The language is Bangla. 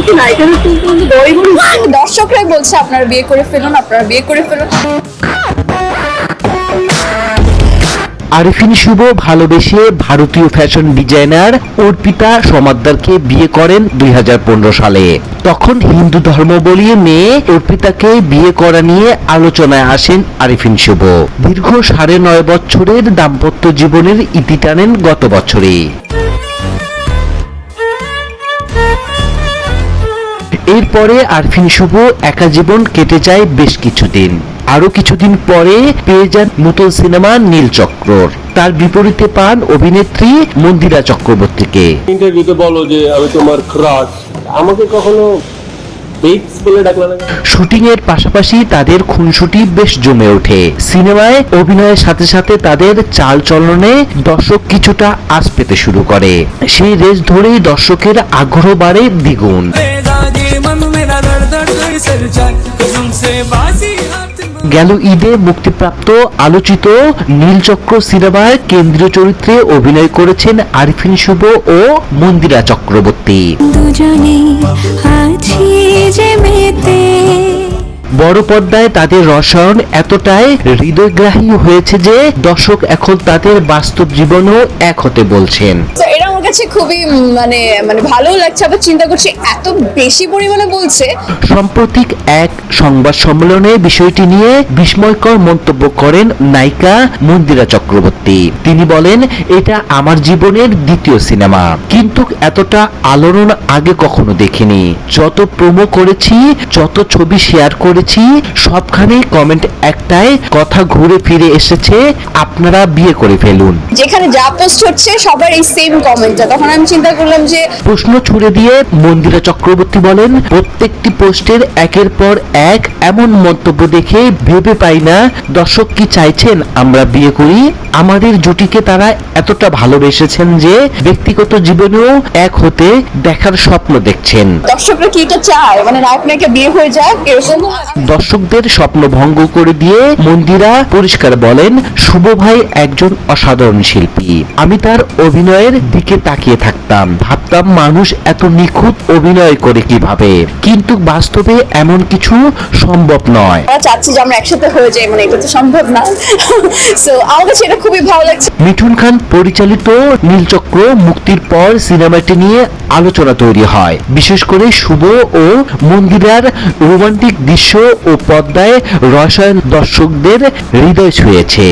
কি নায়িকাদের কিন্তু দড়ি বড়ি দর্শকরাই বলছে আপনারা বিয়ে করে ফেলুন, আপনারা বিয়ে করে ফেলুন। আরিফিন শুভ ভালোবেসে ভারতীয় ফ্যাশন ডিজাইনার অর্পিতা সমাদ্দারকে বিয়ে করেন 2015 সালে। তখন হিন্দু ধর্মাবলম্বী মেয়ে অর্পিতাকে বিয়ে করা নিয়ে আলোচনায় আসেন আরিফিন শুভ। দীর্ঘ 9.5 বছরের দাম্পত্য জীবনের ইতি টানেন গত বছরে। এরপরে আরিফিন শুভ একা জীবন কেটে যায় বেশ কিছুদিন। আরো কিছুদিন পরে পেয়ে যান নতুন সিনেমা নীলচক্রর। তার বিপরীতে পান অভিনেত্রী মন্দিরা চক্রবর্তীকে। ইন্টারভিউতে বলো যে আমি তোমার ক্রাশ, আমাকে কখনো বেক্স বলে ডাকলা না? শুটিং এর পাশাপাশি তাদের খুনসুটি বেশ জমে ওঠে। সিনেমায় অভিনয়ের সাথে সাথে তাদের চাল চলনে দর্শক কিছুটা আঁচ পেতে শুরু করে। সেই রেস ধরেই দর্শকের আগ্রহ বাড়ে দ্বিগুণ। গেল ঈদে মুক্তিপ্রাপ্ত আলোচিত নীলচক্র সিনেমায় কেন্দ্রীয় চরিত্রে অভিনয় করেছেন আরিফিন শুভ ও মন্দিরা চক্রবর্তী। বড় পর্দায় তাদের রসায়ন এতটাই হৃদয়গ্রাহী হয়েছে যে দর্শক এখন তাদের বাস্তব জীবনেও এক হতে বলছেন। এটা আমার কাছে খুবই মানে ভালো লাগছে, আবার চিন্তা করছি এত বেশি পরিমাণে বলছে। সাম্প্রতিক এক সংবাদ সম্মেলনে বিষয়টি নিয়ে বিস্ময়কর মন্তব্য করেন নায়িকা মন্দিরা চক্রবর্তী। তিনি বলেন, এটা আমার জীবনের দ্বিতীয় সিনেমা, কিন্তু এতটা আলোড়ন আগে কখনো দেখিনি। যত প্রোমো করেছি, যত ছবি শেয়ার করেছি, সবখানে কমেন্ট একটাই কথা ঘুরে ফিরে এসেছে, আপনারা বিয়ে করে ফেলুন। যেখানে যা পোস্ট হচ্ছে সবার এই সেম কমেন্টটা, তখন আমি চিন্তা করলাম যে প্রশ্ন ছুড়ে দিয়ে মন্দিরা চক্রবর্তী বলেন, প্রত্যেকটি পোস্টের একের পর এক এমন মন্তব্য দেখে ভেবে পাই না দর্শক কি চাইছেন আমরা বিয়ে করি। আমাদের জুটিকে তারা এতটা ভালোবেসেছেন যে ব্যক্তিগত জীবনেও এক হতে দেখার স্বপ্ন দেখছেন। দর্শকরা কি এটা চায়, মানে নায়ক নায়িকা বিয়ে হয়ে যায় এরকম? দর্শকদের স্বপ্ন ভঙ্গ করে দিয়ে মন্দিরা পরিষ্কার বলেন, শুভ ভাই একজন অসাধারণ শিল্পী। আমি তার অভিনয়ের দিকে তাকিয়ে থাকতাম, ভাবতাম মানুষ এত নিখুঁত অভিনয় করে কিভাবে, কিন্তু বাস্তবে এমন কিছু সম্ভব নয়। আমরা চাচ্ছি যে আমরা একসাথে হয়ে যাই, মানে এটা তো সম্ভব না। সো আমার কাছে এটা খুবই ভালো লাগছে। মিঠুন খান পরিচালিত নীলচক্র মুক্তির পর সিনেমাটি নিয়ে আলোচনা তৈরি হয়। বিশেষ করে শুভ ও মন্দিরার রোমান্টিক দৃশ্য ও পর্দায় রসায়ন দর্শকদের হৃদয় ছুঁয়েছে।